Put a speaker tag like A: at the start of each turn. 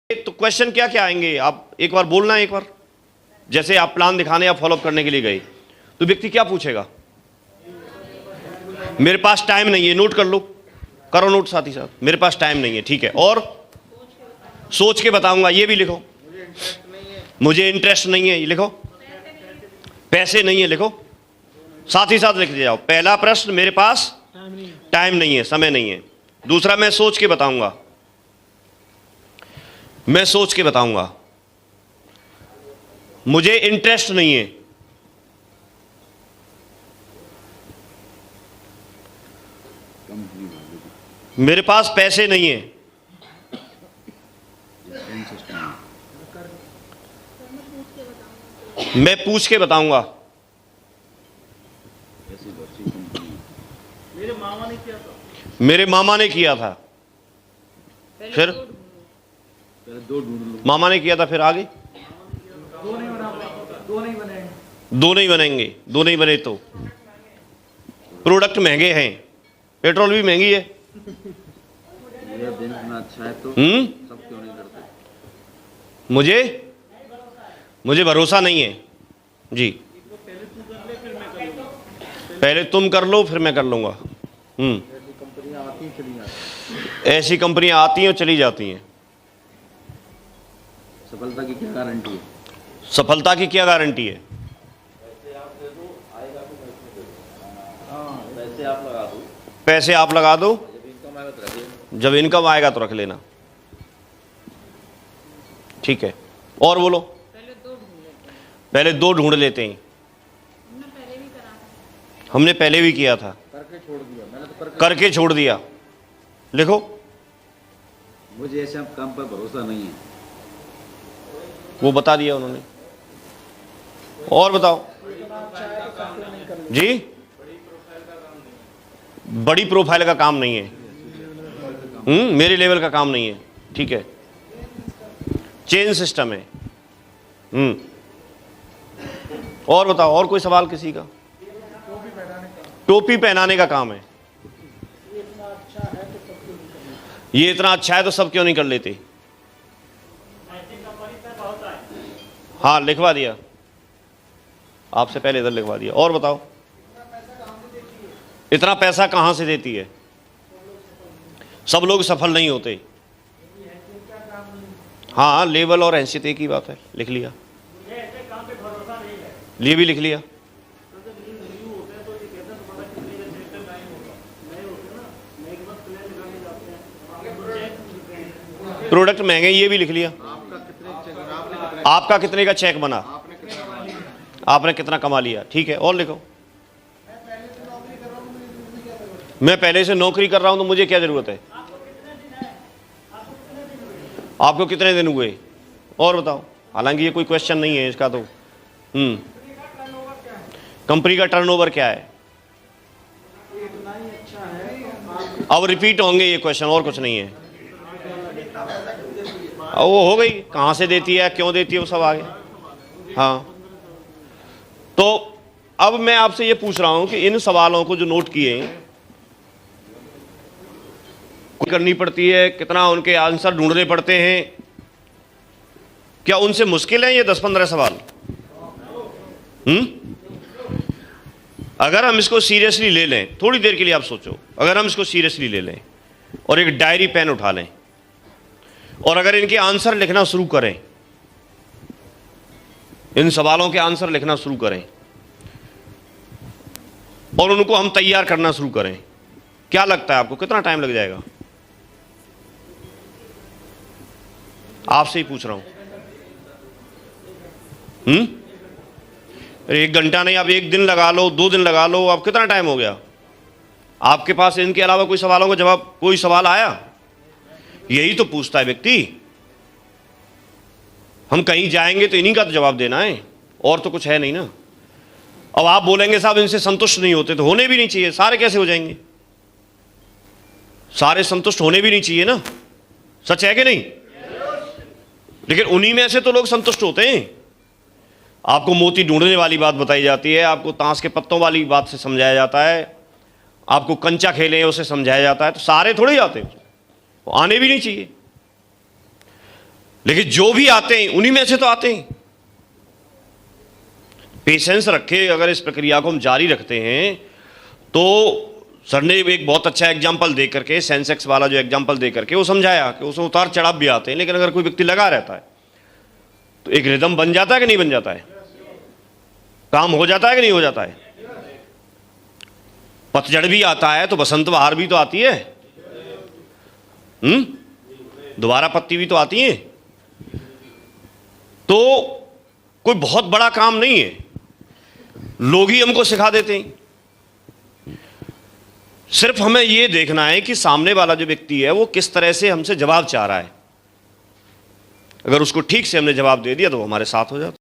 A: तो क्वेश्चन क्या क्या आएंगे, आप एक बार बोलना है। एक बार जैसे आप प्लान दिखाने या फॉलोअप करने के लिए गए तो व्यक्ति क्या पूछेगा? मेरे पास टाइम नहीं है, नोट कर लो, करो नोट साथ ही साथ, मेरे पास टाइम नहीं है, ठीक है। और सोच के बताऊंगा, ये भी लिखो। मुझे इंटरेस्ट नहीं है, ये लिखो। पैसे नहीं है, लिखो, साथ ही साथ लिख जाओ। पहला प्रश्न, मेरे पास टाइम नहीं है, समय नहीं है। दूसरा, मैं सोच के बताऊंगा, मैं सोच के बताऊंगा। मुझे इंटरेस्ट नहीं है, मेरे पास पैसे नहीं है, मैं पूछ के बताऊंगा। मेरे मामा ने किया था, फिर मामा ने किया था, फिर आगे दो नहीं बनेंगे। दो नहीं बने तो प्रोडक्ट महंगे हैं, पेट्रोल भी महंगी है।
B: अच्छा है तो सब क्यों नहीं करते?
A: मुझे भरोसा नहीं है जी। पहले तुम कर लो, फिर मैं कर लूंगा। ऐसी कंपनियां आती हैं और चली जाती हैं।
B: सफलता की क्या गारंटी है?
A: सफलता की क्या गारंटी है? पैसे आप लगा दो, जब इनकम आएगा तो रख लेना, ठीक है। और बोलो। पहले दो ढूंढ लेते हैं। हमने पहले भी किया था,
B: करके छोड़ दिया। मैंने तो
A: करके छोड़ दिया। लिखो,
B: मुझे ऐसे काम पर भरोसा नहीं है।
A: वो बता दिया उन्होंने। और बताओ जी। बड़ी प्रोफाइल का काम नहीं है, मेरे लेवल का काम नहीं है, ठीक है। चेन सिस्टम है। और बताओ, और कोई सवाल किसी का? टोपी पहनाने का काम है। ये इतना अच्छा है तो सब क्यों नहीं कर लेते? हाँ, लिखवा दिया, आपसे पहले इधर लिखवा दिया। और बताओ, इतना पैसा कहां से देती है? सब लोग सफल नहीं होते। हाँ, लेवल और हैसियत एक ही बात है, लिख लिया। ये भी लिख लिया। प्रोडक्ट महंगे, ये भी लिख लिया। आपका कितने का चेक बना, आपने कितना कमा लिया, ठीक है। और लिखो, मैं पहले से नौकरी कर रहा हूं तो मुझे क्या जरूरत है? आपको कितने दिन हुए? और बताओ। हालांकि ये कोई क्वेश्चन नहीं है इसका तो। कंपनी का टर्नओवर क्या है? अब रिपीट होंगे ये क्वेश्चन, और कुछ नहीं है। वो हो गई, कहां से देती है, क्यों देती है, वो सब आगे। हाँ, तो अब मैं आपसे ये पूछ रहा हूं कि इन सवालों को जो नोट किए करनी पड़ती है, कितना उनके आंसर ढूंढने पड़ते हैं, क्या उनसे मुश्किल है ये 10-15 सवाल? अगर हम इसको सीरियसली ले लें, थोड़ी देर के लिए आप सोचो, अगर हम इसको सीरियसली ले लें और एक डायरी पेन उठा लें और अगर इनके आंसर लिखना शुरू करें, इन सवालों के आंसर लिखना शुरू करें और उनको हम तैयार करना शुरू करें, क्या लगता है आपको कितना टाइम लग जाएगा? आपसे ही पूछ रहा हूं। 1 घंटा नहीं, आप 1 दिन लगा लो, 2 दिन लगा लो, आप कितना टाइम हो गया? आपके पास इनके अलावा कोई सवालों का जवाब, कोई सवाल आया? यही तो पूछता है व्यक्ति। हम कहीं जाएंगे तो इन्हीं का तो जवाब देना है, और तो कुछ है नहीं ना। अब आप बोलेंगे साहब इनसे संतुष्ट नहीं होते, तो होने भी नहीं चाहिए। सारे कैसे हो जाएंगे? सारे संतुष्ट होने भी नहीं चाहिए ना, सच है कि नहीं? लेकिन उन्हीं में से तो लोग संतुष्ट होते हैं। आपको मोती ढूंढने वाली बात बताई जाती है, आपको ताश के पत्तों वाली बात से समझाया जाता है, आपको कंचा खेले उसे समझाया जाता है, तो सारे थोड़े जाते हैं, वो आने भी नहीं चाहिए। लेकिन जो भी आते हैं उन्हीं में से तो आते हैं। पेशेंस रखे, अगर इस प्रक्रिया को हम जारी रखते हैं तो सर ने एक बहुत अच्छा एग्जाम्पल दे करके, सेंसेक्स वाला जो एग्जाम्पल दे करके वो समझाया कि उसमें उतार चढ़ाव भी आते हैं, लेकिन अगर कोई व्यक्ति लगा रहता है तो एक रिदम बन जाता है कि नहीं बन जाता है, काम हो जाता है कि नहीं हो जाता है। पतझड़ भी आता है तो बसंत बहार भी तो आती है, दोबारा पत्ती भी तो आती है। तो कोई बहुत बड़ा काम नहीं है, लोग ही हमको सिखा देते हैं। सिर्फ हमें यह देखना है कि सामने वाला जो व्यक्ति है वो किस तरह से हमसे जवाब चाह रहा है। अगर उसको ठीक से हमने जवाब दे दिया तो वो हमारे साथ हो जाता है।